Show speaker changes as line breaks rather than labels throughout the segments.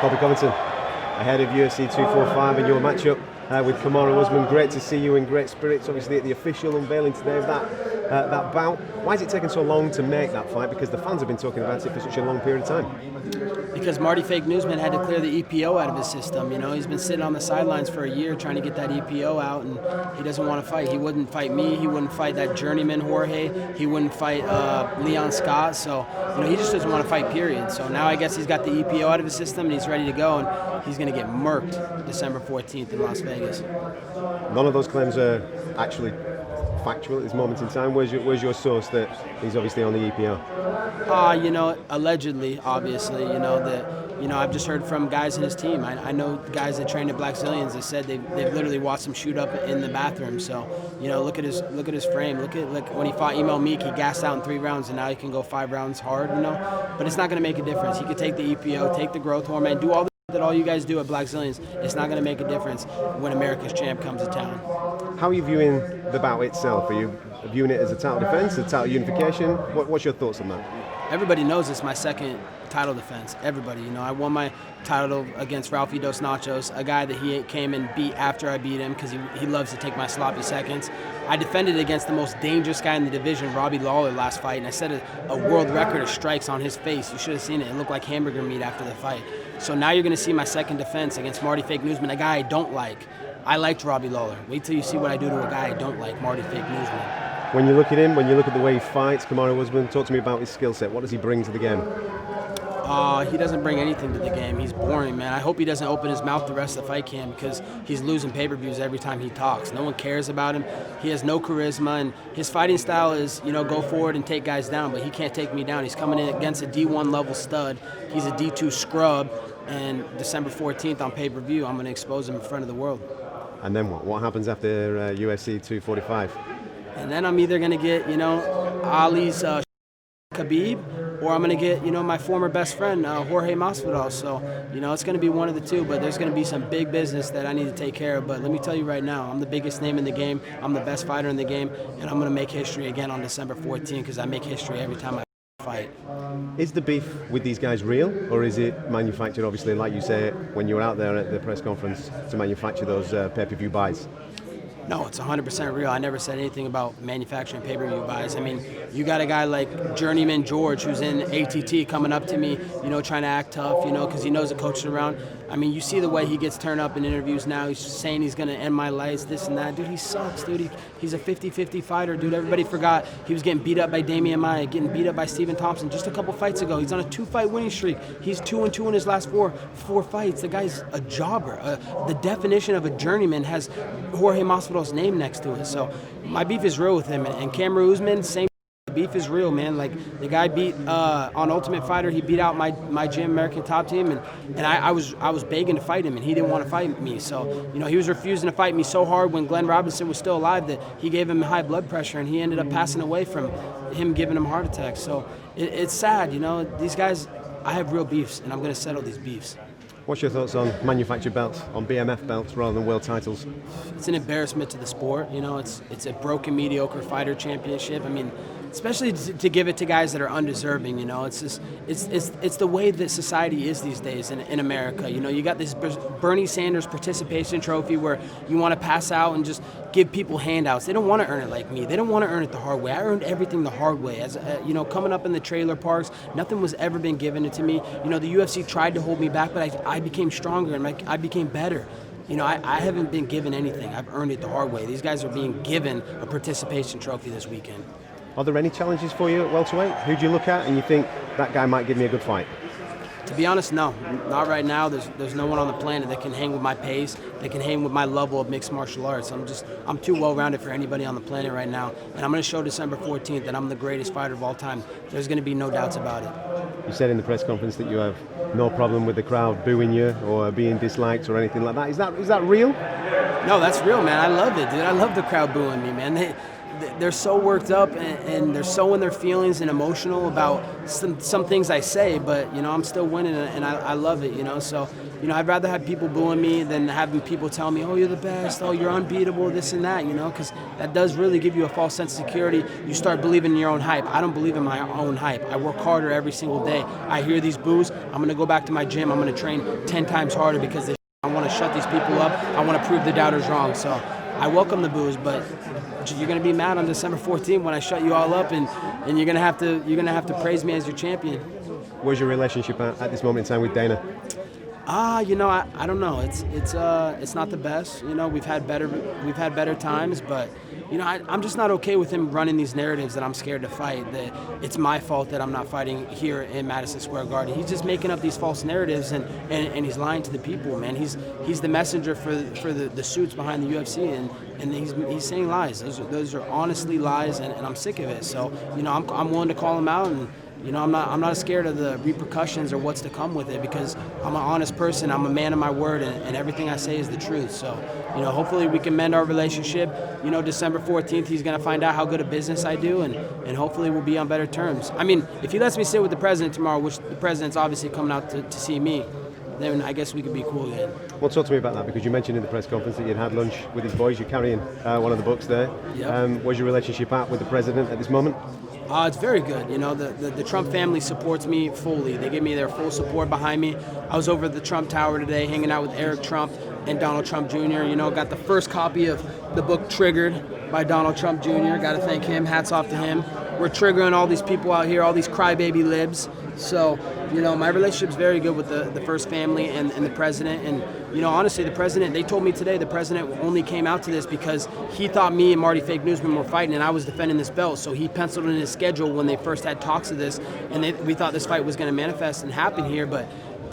Colby Covington, ahead of UFC 245 and your matchup with Kamaru Usman. Great to see you in great spirits, obviously, at the official unveiling today of that bout. Why has it taken so long to make that fight? Because the fans have been talking about it for such a long period of time.
Because Marty Fake Newsman had to clear the EPO out of his system. You know, he's been sitting on the sidelines for a year trying to get that EPO out, and he doesn't want to fight. He wouldn't fight me. He wouldn't fight that journeyman Jorge. He wouldn't fight Leon Scott. So, you know, he just doesn't want to fight, period. So now I guess he's got the EPO out of his system and he's ready to go, and he's going to get murked December 14th in Las Vegas.
None of those claims are actually factual at this moment in time. Where's your source that he's obviously on the EPO?
You know, allegedly, obviously, I've just heard from guys in his team. I know guys that train at Black Zillions that said they've literally watched him shoot up in the bathroom. So, you know, look at his frame. Look when he fought Emo Meek, he gassed out in 3 rounds, and now he can go 5 rounds hard, you know. But it's not going to make a difference. He could take the EPO, take the growth hormone, do all that all you guys do at Black Zillions. It's not going to make a difference when America's champ comes to town.
How are you viewing the bout itself? Are you viewing it as a title defense, a title unification? What's your thoughts on that?
Everybody knows it's my second title defense. Everybody, you know, I won my title against Ralphie Dos Nachos, a guy that he came and beat after I beat him because he loves to take my sloppy seconds. I defended against the most dangerous guy in the division, Robbie Lawler, last fight, and I set a world record of strikes on his face. You should have seen it. It looked like hamburger meat after the fight. So now you're going to see my second defense against Marty Fake Newsman, a guy I don't like. I liked Robbie Lawler. Wait till you see what I do to a guy I don't like, Marty Fake Newsman.
When you look at him, when you look at the way he fights, Kamaru Usman, talk to me about his skill set. What does he bring to the game?
He doesn't bring anything to the game. He's boring, man. I hope he doesn't open his mouth the rest of the fight camp because he's losing pay-per-views every time he talks. No one cares about him. He has no charisma, and his fighting style is, you know, go forward and take guys down, but he can't take me down. He's coming in against a D1 level stud. He's a D2 scrub, and December 14th on pay-per-view, I'm going to expose him in front of the world.
And then what? What happens after UFC 245?
And then I'm either going to get, you know, Ali's Khabib, or I'm going to get, you know, my former best friend, Jorge Masvidal. So, you know, it's going to be one of the two, but there's going to be some big business that I need to take care of. But let me tell you right now, I'm the biggest name in the game. I'm the best fighter in the game, and I'm going to make history again on December 14th because I make history every time I fight.
Is the beef with these guys real, or is it manufactured, obviously, like you say, when you were out there at the press conference, to manufacture those pay-per-view buys?
No, it's 100% real. I never said anything about manufacturing pay-per-view buys. I mean, you got a guy like Journeyman George who's in ATT coming up to me, you know, trying to act tough, you know, because he knows the coach is around. I mean, you see the way he gets turned up in interviews now. He's saying he's going to end my lights, this and that. Dude, he sucks, dude. He's a 50-50 fighter, dude. Everybody forgot he was getting beat up by Damian Maia, getting beat up by Stephen Thompson just a couple fights ago. He's on a 2-fight winning streak. He's 2-2 in his last four fights. The guy's a jobber. The definition of a journeyman has Jorge Masvidal's name next to it. So my beef is real with him. And Kamaru Usman, same beef is real, man. Like, the guy beat on Ultimate Fighter, he beat out my gym American Top Team, and I was begging to fight him, and he didn't want to fight me. So, you know, he was refusing to fight me so hard when Glenn Robinson was still alive that he gave him high blood pressure, and he ended up passing away from him giving him heart attacks. So it's sad, you know. These guys, I have real beefs, and I'm going to settle these beefs.
What's your thoughts on manufactured belts, on BMF belts rather than world titles?
It's an embarrassment to the sport. You know, it's a broken, mediocre fighter championship. I mean, especially to give it to guys that are undeserving. You know, it's just it's the way that society is these days in America. You know, you got this Bernie Sanders participation trophy where you want to pass out and just give people handouts. They don't want to earn it like me. They don't want to earn it the hard way. I earned everything the hard way. As you know, coming up in the trailer parks, nothing was ever been given to me. You know, the UFC tried to hold me back, but I became stronger and I became better. You know, I haven't been given anything. I've earned it the hard way. These guys are being given a participation trophy this weekend.
Are there any challenges for you at welterweight? Who do you look at and you think that guy might give me a good fight?
To be honest, no. Not right now. There's no one on the planet that can hang with my pace, that can hang with my level of mixed martial arts. I'm too well-rounded for anybody on the planet right now. And I'm going to show December 14th that I'm the greatest fighter of all time. There's going to be no doubts about it.
You said in the press conference that you have no problem with the crowd booing you or being disliked or anything like that. Is that real?
No, that's real, man. I love it, dude. I love the crowd booing me, man. they're so worked up and they're so in their feelings and emotional about some things I say, but, you know, I'm still winning and I love it, you know. So, you know, I'd rather have people booing me than having people tell me, oh, you're the best, oh, you're unbeatable, this and that, you know, because that does really give you a false sense of security. You start believing in your own hype. I don't believe in my own hype. I work harder every single day. I hear these boos, I'm going to go back to my gym, I'm going to train 10 times harder because I want to shut these people up. I want to prove the doubters wrong. So I welcome the boos, but you're going to be mad on December 14th when I shut you all up, and you're going to have to praise me as your champion.
Where's your relationship at this moment in time with Dana?
You know, I don't know. It's not the best. You know, we've had better times, but you know, I'm just not okay with him running these narratives that I'm scared to fight. That it's my fault that I'm not fighting here in Madison Square Garden. He's just making up these false narratives and he's lying to the people, man. He's the messenger for the suits behind the UFC, and he's saying lies. Those are honestly lies, and I'm sick of it. So you know, I'm willing to call him out, and you know, I'm not scared of the repercussions or what's to come with it, because I'm an honest person. I'm a man of my word, and everything I say is the truth. So, you know, hopefully we can mend our relationship. You know, December 14th, he's going to find out how good a business I do, and hopefully we'll be on better terms. I mean, if he lets me sit with the president tomorrow, which the president's obviously coming out to see me, then I guess we could be cool again.
Well, talk to me about that, because you mentioned in the press conference that you'd had lunch with his boys. You're carrying one of the books there.
Yep.
Where's your relationship at with the president at this moment?
It's very good. You know, the Trump family supports me fully. They give me their full support behind me. I was over at the Trump Tower today hanging out with Eric Trump and Donald Trump Jr. You know, got the first copy of the book Triggered by Donald Trump Jr. Got to thank him. Hats off to him. We're triggering all these people out here, all these crybaby libs. So, you know, my relationship's very good with the first family and the president. And, you know, honestly, the president, they told me today the president only came out to this because he thought me and Marty Fake Newsman were fighting and I was defending this belt. So he penciled in his schedule when they first had talks of this, and we thought this fight was going to manifest and happen here, but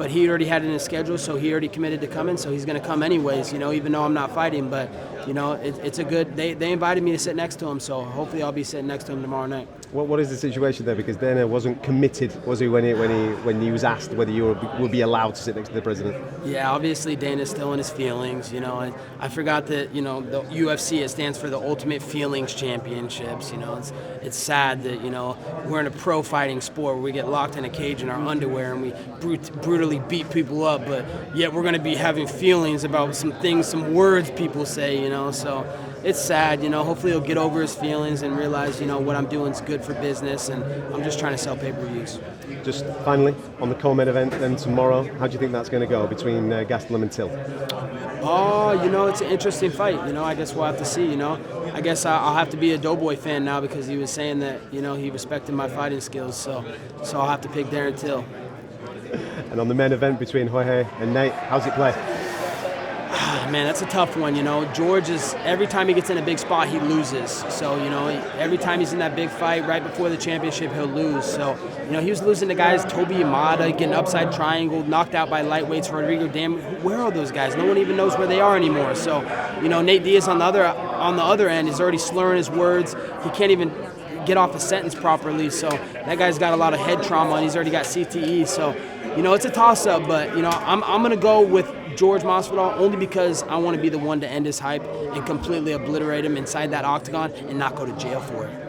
he already had it in his schedule, so he already committed to coming, so he's going to come anyways, you know, even though I'm not fighting. But, you know, it's a good, they invited me to sit next to him, so hopefully I'll be sitting next to him tomorrow night.
What is the situation there? Because Dana wasn't committed, was he, when he was asked whether you will be allowed to sit next to the president? Yeah,
obviously Dana's still in his feelings, you know. I forgot that, you know, the UFC, it stands for the Ultimate Feelings Championships, you know. It's sad that, you know, we're in a pro fighting sport where we get locked in a cage in our underwear and we brutally beat people up, but yet we're going to be having feelings about some things, some words people say, you know. So it's sad, you know. Hopefully he'll get over his feelings and realize, you know, what I'm doing is good for business, and I'm just trying to sell pay-per-views.
Just finally, on the co-main event then tomorrow, how do you think that's going to go between Gastelum and Till?
Oh, you know, it's an interesting fight. You know, I guess we'll have to see, you know. I guess I'll have to be a Doughboy fan now because he was saying that, you know, he respected my fighting skills, so I'll have to pick Darren Till.
And on the main event between Jorge and Nate, how's it play?
Man, that's a tough one, you know. George every time he gets in a big spot, he loses. So, you know, every time he's in that big fight right before the championship, he'll lose. So, you know, he was losing to guys, Toby Imada, getting upside triangle, knocked out by lightweights, Rodrigo Dam. Where are those guys? No one even knows where they are anymore. So, you know, Nate Diaz on the other end is already slurring his words. He can't even get off a sentence properly. So that guy's got a lot of head trauma, and he's already got CTE. So, you know, it's a toss-up, but, you know, I'm going to go with George Masvidal only because I want to be the one to end his hype and completely obliterate him inside that octagon and not go to jail for it.